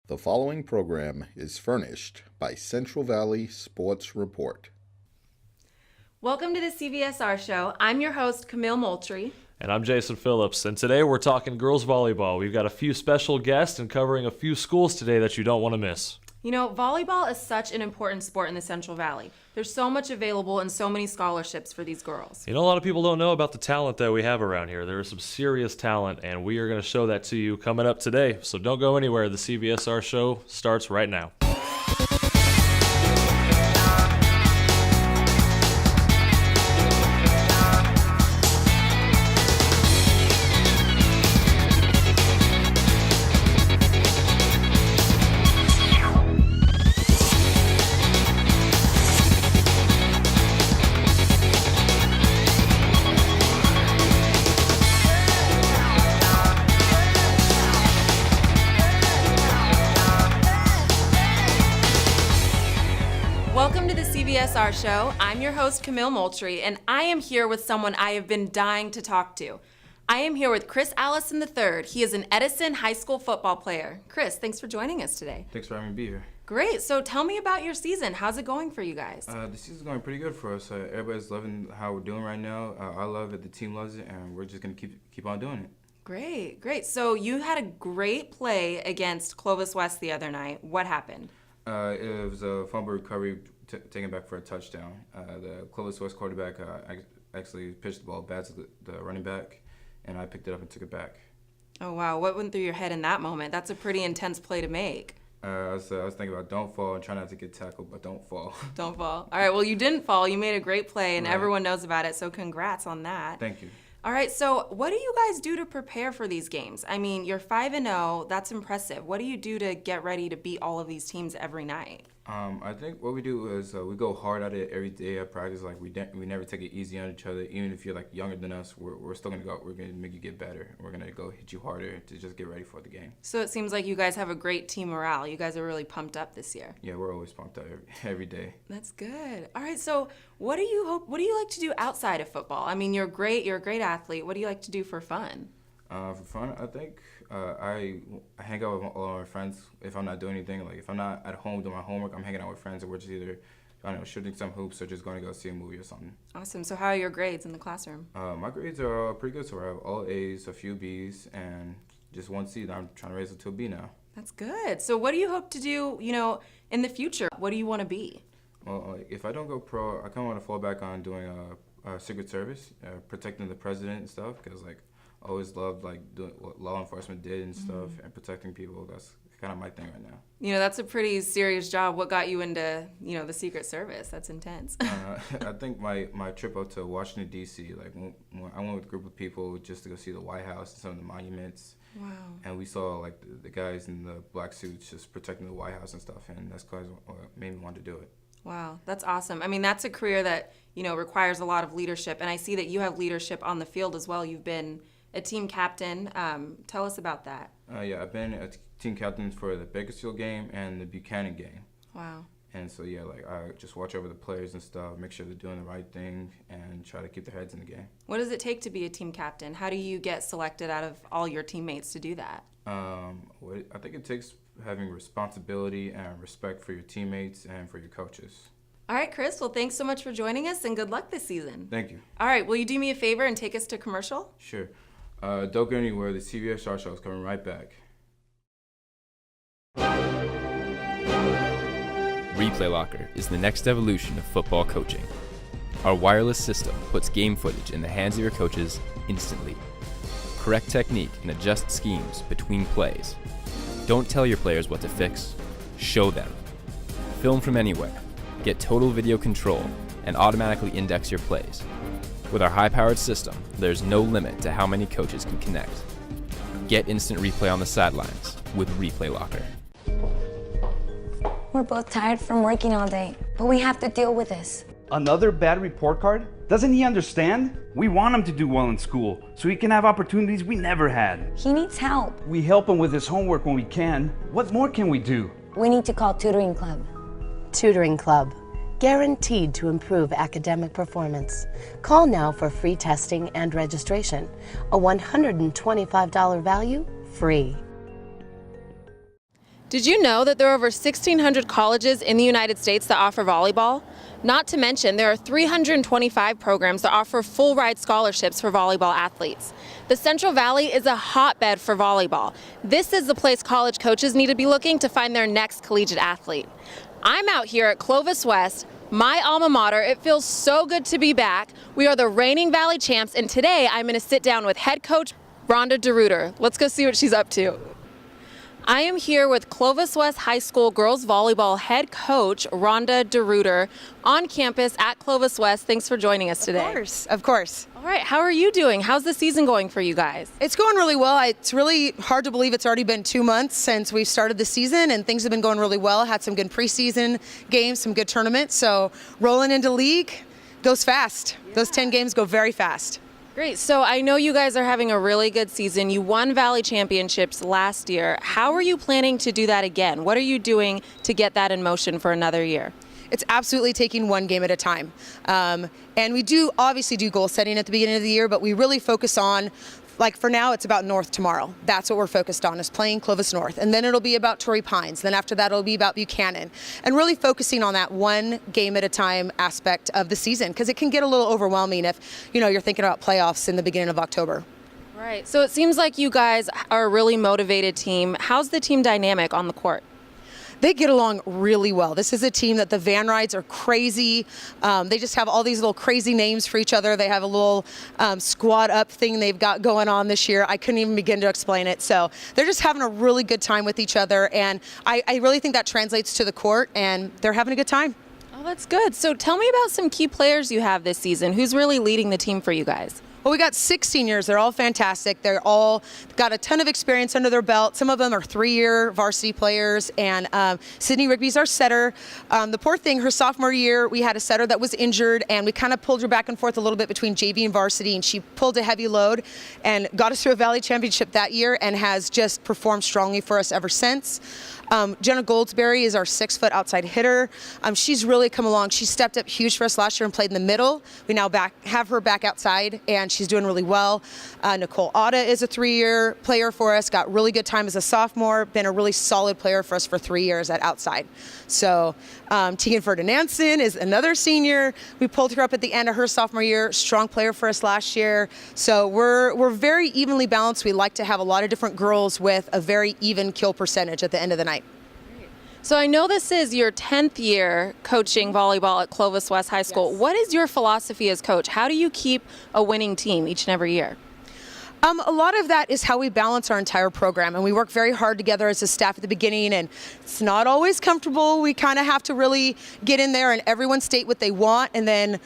The following program is furnished by Central Valley Sports Report. Welcome to the CVSR show. I'm your host, Camille Moultrie. And I'm Jason Phillips, and today we're talking girls volleyball. We've got a few special guests and covering a few schools today that you don't want to miss. You know, volleyball is such an important sport in the Central Valley. There's so much available and so many scholarships for these girls. You know, a lot of people don't know about the talent that we have around here. There is some serious talent, and we are going to show that to you coming up today. So don't go anywhere. The CVSR show starts right now. CVSR show. I'm your host, Camille Moultrie, and I am here with someone I have been dying to talk to. I am here with Chris Allison III. He is an Edison high school football player. Chris, thanks for joining us today. Thanks for having me be here. Great. So tell me about your season. How's it going for you guys? The season's going pretty good for us. Everybody's loving how we're doing right now. I love it. The team loves it, and we're just going to keep on doing it. Great. So you had a great play against Clovis West the other night. What happened? It was a fumble recovery taken back for a touchdown. The Clovis West quarterback actually pitched the ball back to the running back, and I picked it up and took it back. Oh, wow. What went through your head in that moment? That's a pretty intense play to make. I was thinking about don't fall and try not to get tackled, but don't fall. Don't fall. All right, well, you didn't fall. You made a great play, and everyone knows about it, so congrats on that. Thank you. All right, so what do you guys do to prepare for these games? I mean, you're 5-0. That's impressive. What do you do to get ready to beat all of these teams every night? I think what we do is we go hard at it every day at practice. Like we never take it easy on each other. Even if you're like younger than us, we're still gonna go. We're gonna make you get better. We're gonna go hit you harder to just get ready for the game. So it seems like you guys have a great team morale. You guys are really pumped up this year. Yeah, we're always pumped up every day. That's good. All right, so what do you like to do outside of football? I mean, you're great. You're a great athlete. What do you like to do for fun? For fun, I think I hang out with all my friends if I'm not doing anything. Like if I'm not at home doing my homework, I'm hanging out with friends, and we're just either, I don't know, shooting some hoops or just going to go see a movie or something. Awesome. So how are your grades in the classroom? My grades are pretty good. So I have all A's, a few B's, and just one C. I'm trying to raise it to a B now. That's good. So what do you hope to do, in the future? What do you want to be? Well, if I don't go pro, I kind of want to fall back on doing a Secret Service, protecting the president and stuff, because I always loved doing what law enforcement did and stuff, and protecting people. That's kind of my thing right now. That's a pretty serious job. What got you into, the Secret Service? That's intense. I think my trip up to Washington, D.C., when I went with a group of people just to go see the White House and some of the monuments. Wow. And we saw the guys in the black suits just protecting the White House and stuff, and that's what made me want to do it. Wow, that's awesome. I mean, that's a career that, requires a lot of leadership, and I see that you have leadership on the field as well. You've been a team captain. Tell us about that. Yeah, I've been a team captain for the Bakersfield game and the Buchanan game. Wow. And so, I just watch over the players and stuff, make sure they're doing the right thing, and try to keep their heads in the game. What does it take to be a team captain? How do you get selected out of all your teammates to do that? I think it takes having responsibility and respect for your teammates and for your coaches. All right, Chris. Well, thanks so much for joining us, and good luck this season. Thank you. All right. Will you do me a favor and take us to commercial? Sure. Don't go anywhere. The CVSR show is coming right back. Replay Locker is the next evolution of football coaching. Our wireless system puts game footage in the hands of your coaches instantly. Correct technique and adjust schemes between plays. Don't tell your players what to fix, show them. Film from anywhere, get total video control, and automatically index your plays. With our high-powered system, there's no limit to how many coaches can connect. Get instant replay on the sidelines with Replay Locker. We're both tired from working all day, but we have to deal with this. Another bad report card? Doesn't he understand? We want him to do well in school, so he can have opportunities we never had. He needs help. We help him with his homework when we can. What more can we do? We need to call Tutoring Club. Tutoring Club. Guaranteed to improve academic performance. Call now for free testing and registration. A $125 value, free. Did you know that there are over 1,600 colleges in the United States that offer volleyball? Not to mention, there are 325 programs that offer full ride scholarships for volleyball athletes. The Central Valley is a hotbed for volleyball. This is the place college coaches need to be looking to find their next collegiate athlete. I'm out here at Clovis West, my alma mater. It feels so good to be back. We are the reigning Valley champs, and today I'm going to sit down with head coach Rhonda DeRuiter. Let's go see what she's up to. I am here with Clovis West High School girls volleyball head coach Rhonda DeRuiter on campus at Clovis West. Thanks for joining us today. Of course. All right, how are you doing? How's the season going for you guys? It's going really well. It's really hard to believe it's already been 2 months since we started the season, and things have been going really well. Had some good preseason games, some good tournaments. So rolling into league goes fast. Yeah. Those 10 games go very fast. Great. So I know you guys are having a really good season. You won Valley Championships last year. How are you planning to do that again? What are you doing to get that in motion for another year? It's absolutely taking one game at a time. And we do obviously do goal setting at the beginning of the year, but we really focus on, like for now, it's about North tomorrow. That's what we're focused on, is playing Clovis North. And then it'll be about Torrey Pines. Then after that, it'll be about Buchanan. And really focusing on that one game at a time aspect of the season, because it can get a little overwhelming if, you're thinking about playoffs in the beginning of October. Right. So it seems like you guys are a really motivated team. How's the team dynamic on the court? They get along really well. This is a team that the van rides are crazy. They just have all these little crazy names for each other. They have a little squad up thing they've got going on this year. I couldn't even begin to explain it. So they're just having a really good time with each other. And I really think that translates to the court, and they're having a good time. Oh, that's good. So tell me about some key players you have this season. Who's really leading the team for you guys? Well, we got 6 seniors. They're all fantastic. They're all got a ton of experience under their belt. Some of them are 3-year varsity players, and Sydney Rigby's our setter. The poor thing, her sophomore year, we had a setter that was injured, and we kind of pulled her back and forth a little bit between JV and varsity, and she pulled a heavy load and got us to a Valley Championship that year and has just performed strongly for us ever since. Jenna Goldsberry is our 6-foot outside hitter. She's really come along. She stepped up huge for us last year and played in the middle. We now have her back outside, and she's doing really well. Nicole Otta is a 3-year player for us, got really good time as a sophomore, been a really solid player for us for 3 years at outside. So Tegan Ferdinandson is another senior. We pulled her up at the end of her sophomore year, strong player for us last year. So we're very evenly balanced. We like to have a lot of different girls with a very even kill percentage at the end of the night. So I know this is your 10th year coaching volleyball at Clovis West High School. Yes. What is your philosophy as coach? How do you keep a winning team each and every year? A lot of that is how we balance our entire program, and we work very hard together as a staff at the beginning, and it's not always comfortable. We kind of have to really get in there and everyone state what they want and then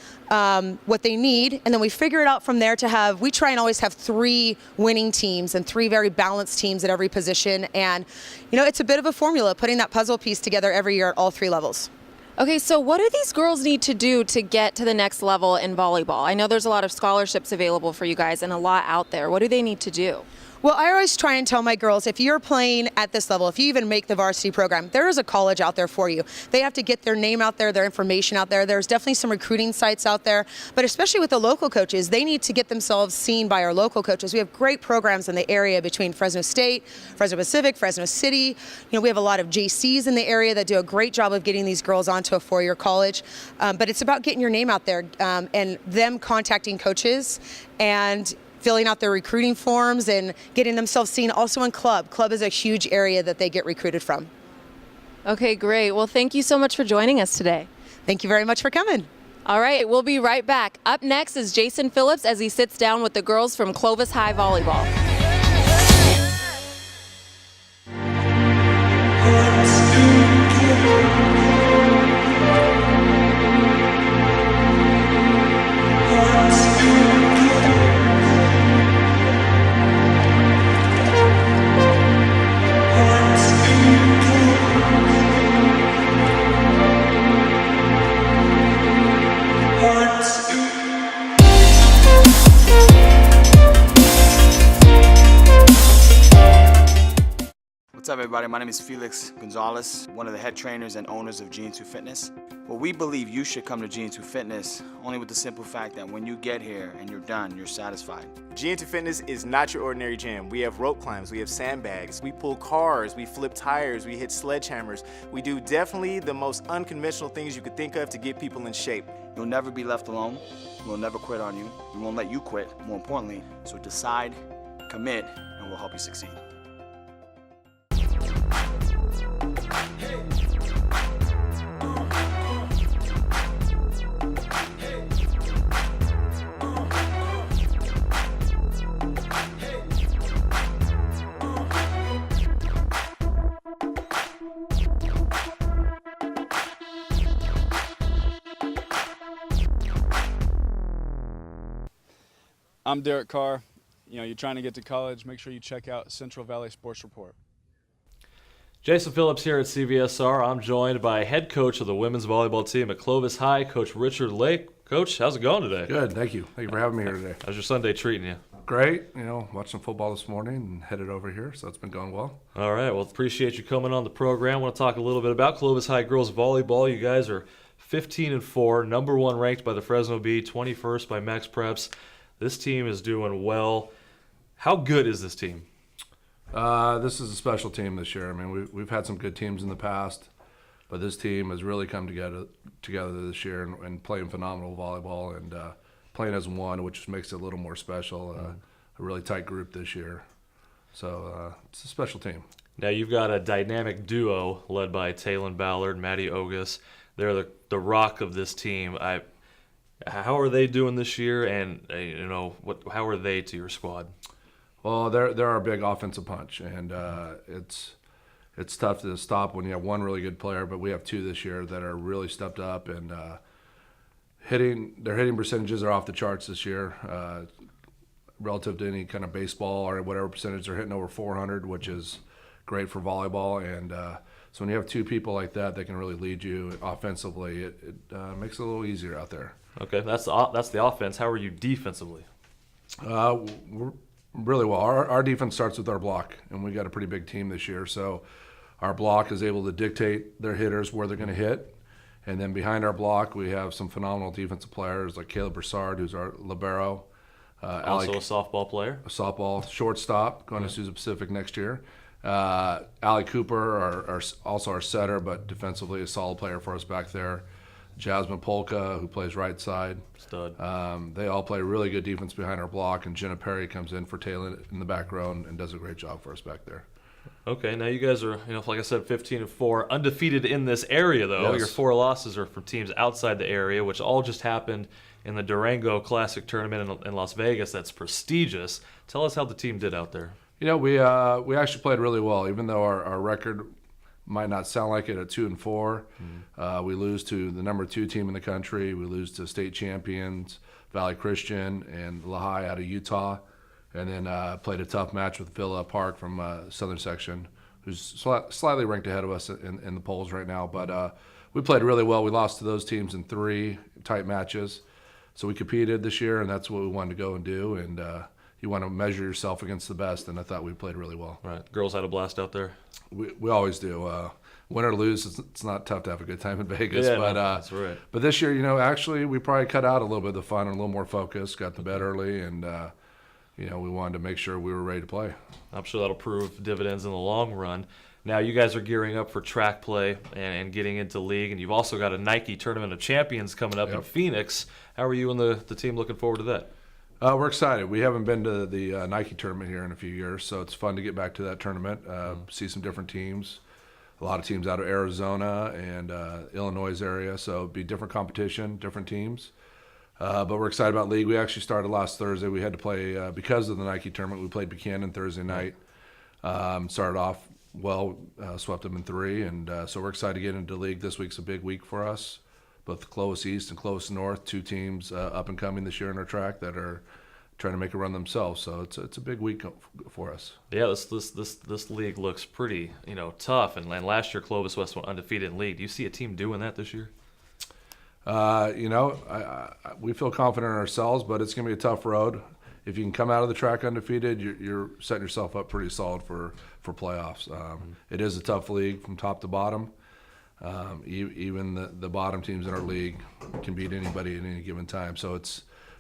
what they need, and then we figure it out from there we try and always have 3 winning teams and 3 very balanced teams at every position, and it's a bit of a formula, putting that puzzle piece together every year at all 3 levels. Okay, so what do these girls need to do to get to the next level in volleyball? I know there's a lot of scholarships available for you guys and a lot out there. What do they need to do? Well, I always try and tell my girls, if you're playing at this level, if you even make the varsity program, there is a college out there for you. They have to get their name out there, their information out there. There's definitely some recruiting sites out there, but especially with the local coaches, they need to get themselves seen by our local coaches. We have great programs in the area between Fresno State, Fresno Pacific, Fresno City. We have a lot of JCs in the area that do a great job of getting these girls onto a 4-year college, but it's about getting your name out there and them contacting coaches and filling out their recruiting forms and getting themselves seen also in club. Club is a huge area that they get recruited from. Okay, great. Well, thank you so much for joining us today. Thank you very much for coming. All right, we'll be right back. Up next is Jason Phillips as he sits down with the girls from Clovis High Volleyball. What's up, everybody? My name is Felix Gonzalez, one of the head trainers and owners of G2 Fitness. Well, we believe you should come to GN2 Fitness only with the simple fact that when you get here and you're done, you're satisfied. GN2 Fitness is not your ordinary gym. We have rope climbs, we have sandbags, we pull cars, we flip tires, we hit sledgehammers. We do definitely the most unconventional things you could think of to get people in shape. You'll never be left alone. We'll never quit on you. We won't let you quit, more importantly. So decide, commit, and we'll help you succeed. I'm Derek Carr. You're trying to get to college, make sure you check out Central Valley Sports Report. Jason Phillips here at CVSR. I'm joined by head coach of the women's volleyball team at Clovis High, Coach Richard Lake. Coach, how's it going today? Good, thank you. Thank you for having me here today. How's your Sunday treating you? Great. Watched some football this morning and headed over here, so it's been going well. All right. Well, appreciate you coming on the program. I want to talk a little bit about Clovis High girls volleyball. You guys are 15-4, number 1 ranked by the Fresno Bee, 21st by Max Preps. This team is doing well. How good is this team? This is a special team this year. I mean, we've had some good teams in the past, but this team has really come together this year and playing phenomenal volleyball and playing as one, which makes it a little more special. A really tight group this year. So it's a special team. Now you've got a dynamic duo led by Taylon Ballard, Maddie Ogus. They're the rock of this team. How are they doing this year, and how are they to your squad? Well, they're our big offensive punch, and it's tough to stop when you have one really good player, but we have two this year that are really stepped up, and their hitting percentages are off the charts this year relative to any kind of baseball or whatever percentage. They're hitting over 400, which is great for volleyball, and so when you have two people like that can really lead you offensively, it makes it a little easier out there. Okay, that's the offense. How are you defensively? We're really well. Our defense starts with our block, and we got a pretty big team this year. So our block is able to dictate their hitters where they're going to hit. And then behind our block, we have some phenomenal defensive players like Caleb Broussard, who's our libero. Also a softball player. A softball shortstop, going to Sousa Pacific next year. Allie Cooper, also our setter, but defensively a solid player for us back there. Jasmine Polka, who plays right side. Stud. They all play really good defense behind our block, and Jenna Perry comes in for Taylor in the back row and does a great job for us back there. Okay, now you guys are, like I said, 15-4, undefeated in this area, though. Yes. Your 4 losses are from teams outside the area, which all just happened in the Durango Classic tournament in Las Vegas. That's prestigious. Tell us how the team did out there. We actually played really well, even though our record might not sound like it at 2-4. We lose to the number 2 team in the country. We lose to state champions, Valley Christian and Lehigh out of Utah. And then played a tough match with Villa Park from Southern Section, who's slightly ranked ahead of us in the polls right now. But we played really well. We lost to those teams in 3 tight matches. So we competed this year, and that's what we wanted to go and do. And you want to measure yourself against the best, and I thought we played really well. Right. Girls had a blast out there. We always do. Win or lose, it's not tough to have a good time in Vegas. Yeah, but that's right. But this year, actually, we probably cut out a little bit of the fun and a little more focus. Got to bed early, and we wanted to make sure we were ready to play. I'm sure that'll prove dividends in the long run. Now you guys are gearing up for track play and getting into league, and you've also got a Nike Tournament of Champions coming up in Phoenix. How are you and the team looking forward to that? We're excited. We haven't been to the Nike tournament here in a few years, so it's fun to get back to that tournament, see some different teams. A lot of teams out of Arizona and Illinois area, so it'll be different competition, different teams. But we're excited about league. We actually started last Thursday. We had to play, because of the Nike tournament, we played Buchanan Thursday night. Started off well, swept them in 3, and so we're excited to get into league. This week's a big week for us. Both Clovis East and Clovis North, 2 teams up and coming this year in our track that are trying to make a run themselves. So it's a big week for us. Yeah, this league looks pretty tough. And last year Clovis West went undefeated in league. Do you see a team doing that this year? We feel confident in ourselves, but it's going to be a tough road. If you can come out of the track undefeated, you're setting yourself up pretty solid for playoffs. It is a tough league from top to bottom. Even the bottom teams in our league can beat anybody at any given time. So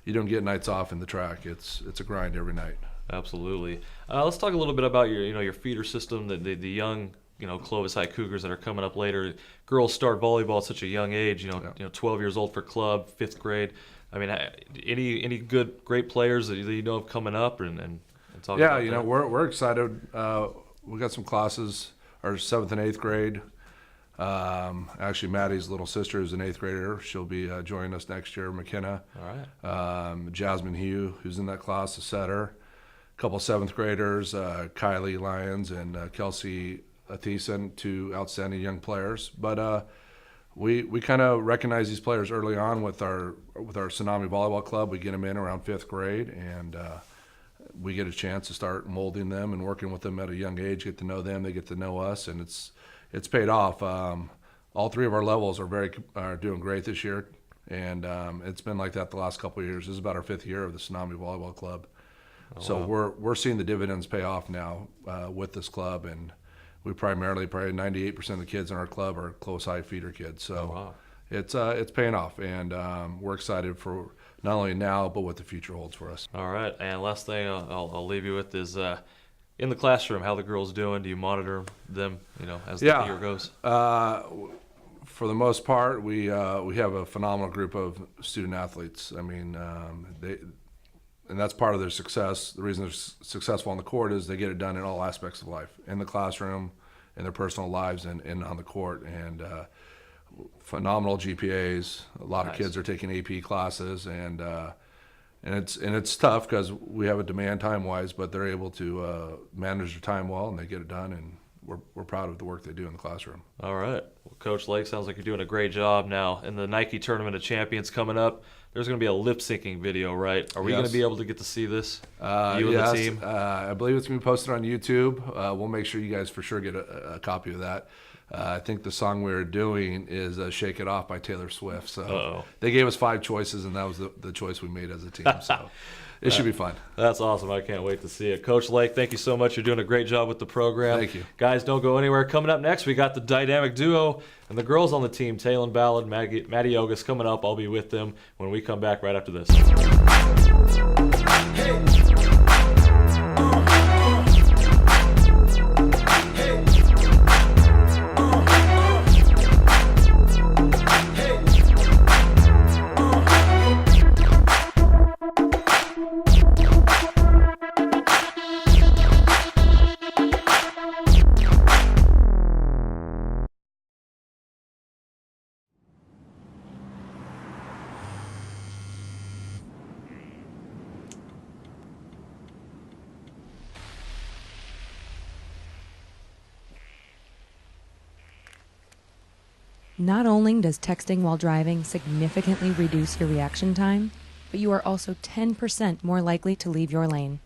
you don't get nights off in the track. It's a grind every night. Absolutely. Let's talk a little bit about your feeder system, the young Clovis High Cougars that are coming up later. Girls start volleyball at such a young age. 12 years old for club, 5th grade. I mean, any great players that you know of coming up and talk about that? We're excited. We got some classes. Our 7th and 8th grade. Actually, Maddie's little sister is an 8th grader. She'll be joining us next year. McKenna. All right. Jasmine Hugh, who's in that class, a setter. A couple 7th graders, Kylie Lyons and Kelsey Athieson, 2 outstanding young players. But we kind of recognize these players early on with our Tsunami Volleyball Club. We get them in around 5th grade, and we get a chance to start molding them and working with them at a young age, get to know them, they get to know us, and it's paid off. All 3 of our levels are doing great this year, and it's been like that the last couple of years. This is about our 5th year of the Tsunami Volleyball Club. So wow. we're seeing the dividends pay off now with this club, and we probably 98% of the kids in our club are Clovis High feeder kids. So wow. It's paying off, and we're excited for not only now but what the future holds for us. All right, and last thing I'll leave you with is in the classroom, how the girls doing? Do you monitor them, as the year goes? For the most part, we have a phenomenal group of student athletes. I mean, and that's part of their success. The reason they're successful on the court is they get it done in all aspects of life, in the classroom, in their personal lives, and on the court. And phenomenal GPAs. A lot of kids are taking AP classes, and it's tough because we have a demand time-wise, but they're able to manage their time well, and they get it done. And we're proud of the work they do in the classroom. All right. Well, Coach Lake, sounds like you're doing a great job now. In the Nike Tournament of Champions coming up, there's going to be a lip-syncing video, right? Are we going to be able to get to see this? You and the team? I believe it's going to be posted on YouTube. We'll make sure you guys for sure get a copy of that. I think the song we were doing is Shake It Off by Taylor Swift. So they gave us 5 choices, and that was the choice we made as a team. So it should be fun. That's awesome. I can't wait to see it. Coach Lake, thank you so much. You're doing a great job with the program. Thank you. Guys, don't go anywhere. Coming up next, we got the dynamic duo and the girls on the team, Taylon Ballard, Maddie Ogus, coming up. I'll be with them when we come back right after this. Not only does texting while driving significantly reduce your reaction time, but you are also 10% more likely to leave your lane.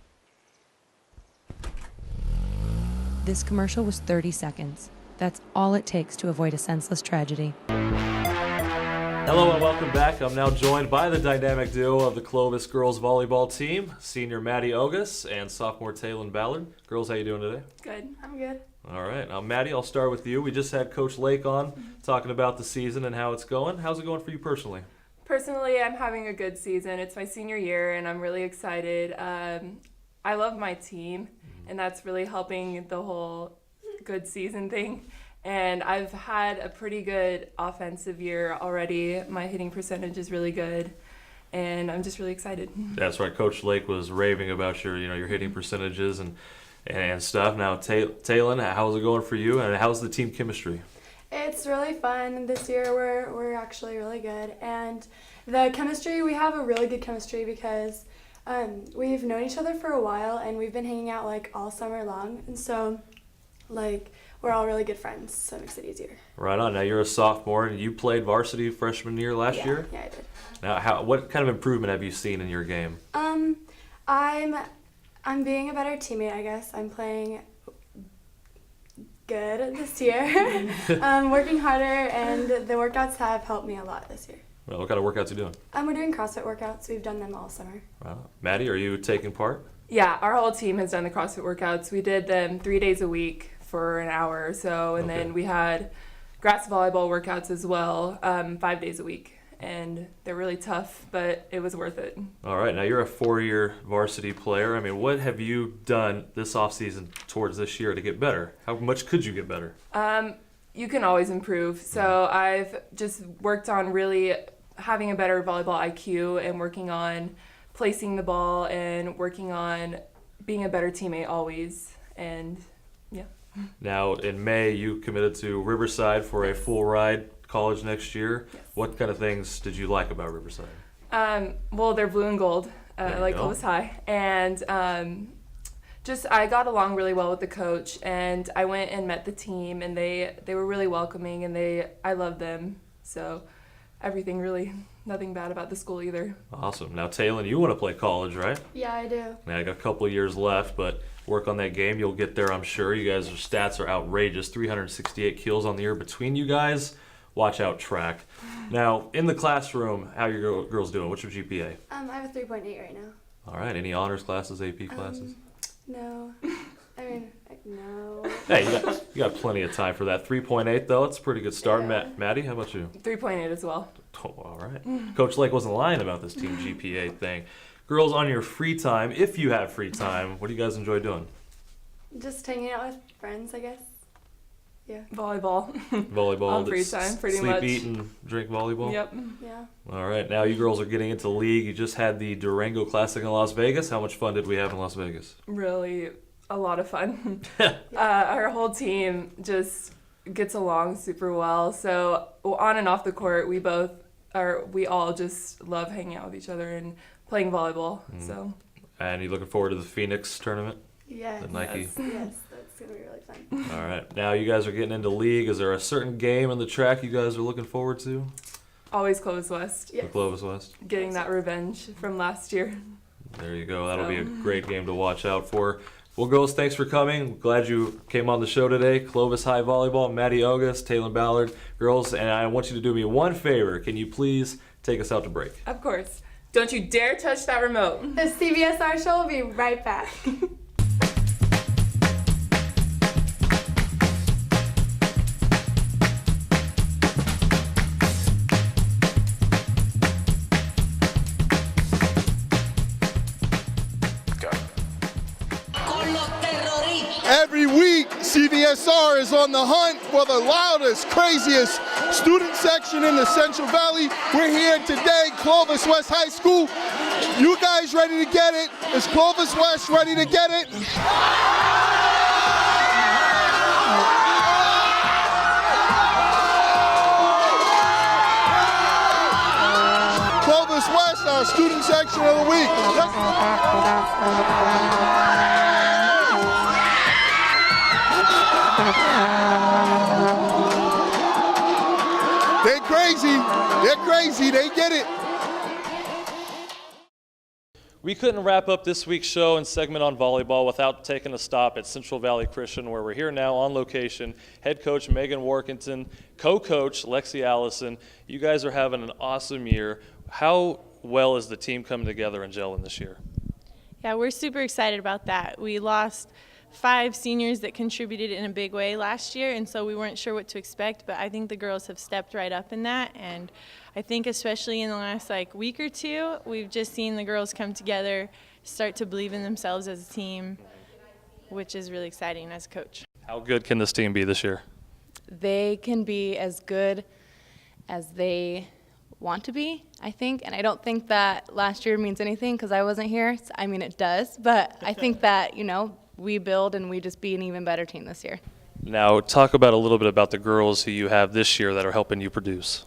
This commercial was 30 seconds. That's all it takes to avoid a senseless tragedy. Hello and welcome back. I'm now joined by the dynamic duo of the Clovis girls volleyball team, senior Maddie Ogus and sophomore Taylon Ballard. Girls, how you doing today? Good. I'm good. All right. Now, Maddie, I'll start with you. We just had Coach Lake on talking about the season and how it's going. How's it going for you personally? Personally, I'm having a good season. It's my senior year, and I'm really excited. I love my team, and that's really helping the whole good season thing. And I've had a pretty good offensive year already. My hitting percentage is really good, and I'm just really excited. That's right. Coach Lake was raving about your hitting percentages and stuff. Now, Taylon, how's it going for you, and how's the team chemistry? It's really fun. This year we're actually really good, and the chemistry, we have a really good chemistry because we've known each other for a while, and we've been hanging out like all summer long, and so like we're all really good friends, so it makes it easier. Right on. Now, you're a sophomore, and you played varsity freshman year last year? Yeah, I did. Now, what kind of improvement have you seen in your game? I'm being a better teammate, I guess. I'm playing good this year. Working harder, and the workouts have helped me a lot this year. Well, what kind of workouts are you doing? We're doing CrossFit workouts. We've done them all summer. Wow. Maddie, are you taking part? Yeah, our whole team has done the CrossFit workouts. We did them 3 days a week for an hour or so, and then we had grass volleyball workouts as well, 5 days a week. And they're really tough, but it was worth it. All right, now you're a 4-year varsity player. I mean, what have you done this offseason towards this year to get better? How much could you get better? You can always improve. So I've just worked on really having a better volleyball IQ and working on placing the ball and working on being a better teammate always. And yeah. Now, in May, you committed to Riverside for a full ride college next year. Yes. What kind of things did you like about Riverside? Well, they're blue and gold, like Clovis High. And I got along really well with the coach, and I went and met the team, and they were really welcoming, and I loved them. So everything really, nothing bad about the school either. Awesome. Now, Taylon, you want to play college, right? Yeah, I do. Now, I got a couple of years left, but work on that game. You'll get there, I'm sure. You guys' stats are outrageous. 368 kills on the year between you guys. Watch out, track. Now, in the classroom, how are your girls doing? What's your GPA? I have a 3.8 right now. All right. Any honors classes, AP classes? No. No. Hey, you got plenty of time for that. 3.8, though. That's a pretty good start. Yeah. Maddie, how about you? 3.8 as well. Oh, all right. Coach Lake wasn't lying about this team GPA thing. Girls, on your free time, if you have free time, what do you guys enjoy doing? Just hanging out with friends, I guess. Yeah. Volleyball. Volleyball. On free time, pretty much. Sleep, eat, and drink volleyball? Yep. Yeah. All right. Now you girls are getting into league. You just had the Durango Classic in Las Vegas. How much fun did we have in Las Vegas? Really a lot of fun. Our whole team just gets along super well. So on and off the court, we all just love hanging out with each other and playing volleyball. So. And you looking forward to the Phoenix tournament? Yes. The Nike. Yes, that's gonna be really fun. All right. Now you guys are getting into league. Is there a certain game in the track you guys are looking forward to? Always Clovis West. The Clovis West. Getting that revenge from last year. There you go. That'll be a great game to watch out for. Well, girls, thanks for coming. Glad you came on the show today. Clovis High Volleyball, Maddie August, Taylon Ballard. Girls, and I want you to do me one favor. Can you please take us out to break? Of course. Don't you dare touch that remote. The CVSR show will be right back. Every week, CVSR is on the hunt for the loudest, craziest student section in the Central Valley. We're here today, Clovis West High School. You guys ready to get it? Is Clovis West ready to get it? Clovis West, our student section of the week. They're crazy. They're crazy. They get it. We couldn't wrap up this week's show and segment on volleyball without taking a stop at Central Valley Christian, where we're here now on location. Head coach Megan Workington, co-coach Lexi Allison. You guys are having an awesome year. How well is the team coming together and gelling this year? Yeah, we're super excited about that. We lost 5 seniors that contributed in a big way last year, and so we weren't sure what to expect, but I think the girls have stepped right up in that, and I think especially in the last week or two, we've just seen the girls come together, start to believe in themselves as a team, which is really exciting as a coach. How good can this team be this year? They can be as good as they want to be, I think, and I don't think that last year means anything because I wasn't here. I mean, it does, but I think that, we build and we just be an even better team this year. Now, talk about a little bit about the girls who you have this year that are helping you produce.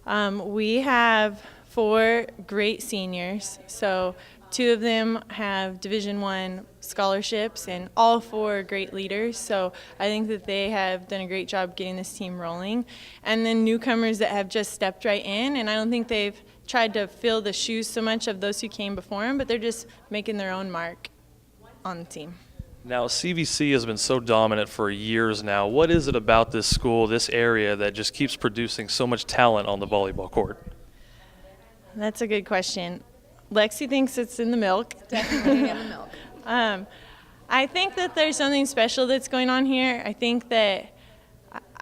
We have 4 great seniors. So 2 of them have Division I scholarships, and all 4 are great leaders. So I think that they have done a great job getting this team rolling. And then newcomers that have just stepped right in, and I don't think they've tried to fill the shoes so much of those who came before them, but they're just making their own mark on the team. Now, CVC has been so dominant for years now. What is it about this school, this area, that just keeps producing so much talent on the volleyball court? That's a good question. Lexi thinks it's in the milk. Definitely in the milk. I think that there's something special that's going on here. I think that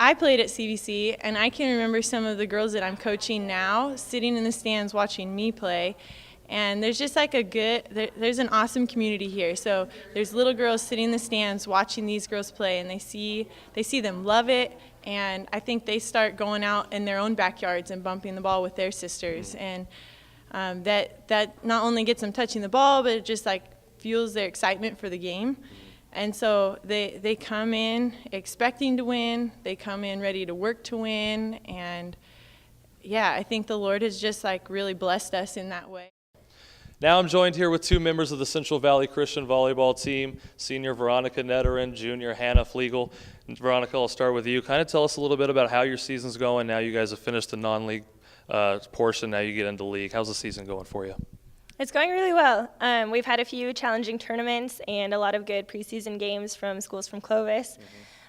I played at CVC, and I can remember some of the girls that I'm coaching now sitting in the stands watching me play. And there's just like there's an awesome community here. So there's little girls sitting in the stands watching these girls play, and they see them love it. And I think they start going out in their own backyards and bumping the ball with their sisters. And that not only gets them touching the ball, but it just like fuels their excitement for the game. And so they come in expecting to win. They come in ready to work to win. And yeah, I think the Lord has just like really blessed us in that way. Now I'm joined here with two members of the Central Valley Christian volleyball team, senior Veronica Netterin, junior Hannah Flegel. Veronica, I'll start with you. Kind of tell us a little bit about how your season's going. Now you guys have finished the non-league portion. Now you get into league. How's the season going for you? It's going really well. We've had a few challenging tournaments and a lot of good preseason games from schools from Clovis.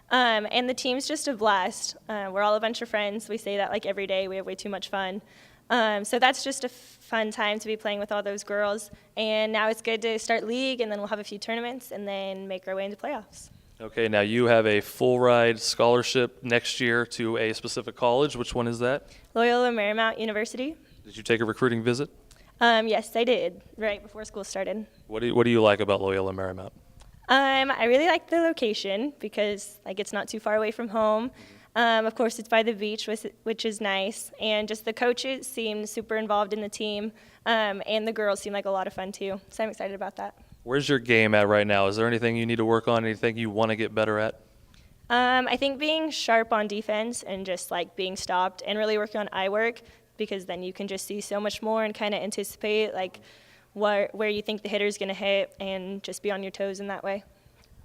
And the team's just a blast. We're all a bunch of friends. We say that like every day. We have way too much fun. So that's just a fun time to be playing with all those girls. And now it's good to start league, and then we'll have a few tournaments and then make our way into playoffs. Okay, now you have a full ride scholarship next year to a specific college. Which one is that? Loyola Marymount University. Did you take a recruiting visit? Yes, I did, right before school started. What do you like about Loyola Marymount? I really like the location because like it's not too far away from home. Of course, it's by the beach, which is nice, and just the coaches seem super involved in the team, and the girls seem like a lot of fun too, so I'm excited about that. Where's your game at right now? Is there anything you need to work on, anything you want to get better at? I think being sharp on defense and just like being stopped and really working on eye work, because then you can just see so much more and kind of anticipate like where you think the hitter's going to hit and just be on your toes in that way.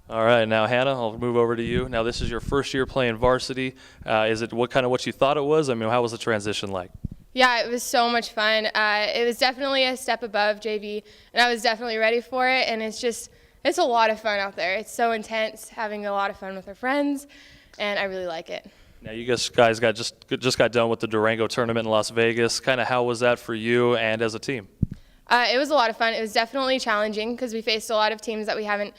All right, now Hannah, I'll move over to you. Now this is your first year playing varsity. Is it what you thought it was? I mean, how was the transition like? Yeah, it was so much fun. It was definitely a step above JV, and I was definitely ready for it. And it's a lot of fun out there. It's so intense, having a lot of fun with our friends, and I really like it. Now you guys just got done with the Durango tournament in Las Vegas. Kind of how was that for you and as a team? It was a lot of fun. It was definitely challenging because we faced a lot of teams that we haven't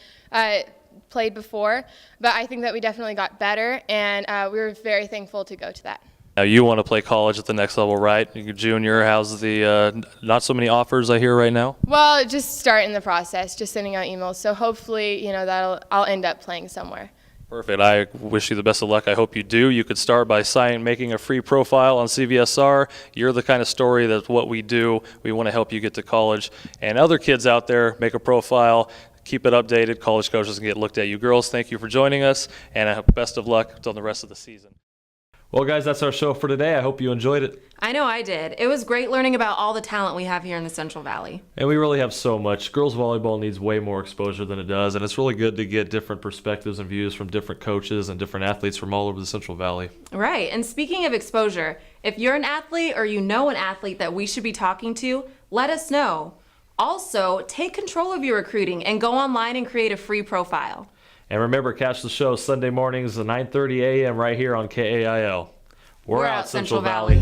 played before, but I think that we definitely got better, and we were very thankful to go to that. Now you want to play college at the next level, right? You're junior. How's the not so many offers I hear right now? Well, just starting the process, just sending out emails. So hopefully, I'll end up playing somewhere. Perfect. I wish you the best of luck. I hope you do. You could start by making a free profile on CVSR. You're the kind of story that's what we do. We want to help you get to college. And other kids out there, make a profile. Keep it updated. College coaches can get looked at. You girls, thank you for joining us, and best of luck on the rest of the season. Well, guys, that's our show for today. I hope you enjoyed it. I know I did. It was great learning about all the talent we have here in the Central Valley. And we really have so much. Girls volleyball needs way more exposure than it does, and it's really good to get different perspectives and views from different coaches and different athletes from all over the Central Valley. Right. And speaking of exposure, if you're an athlete or you know an athlete that we should be talking to, let us know. Also, take control of your recruiting and go online and create a free profile. And remember, catch the show Sunday mornings at 9:30 a.m. right here on KAIL. We're out, Central Valley.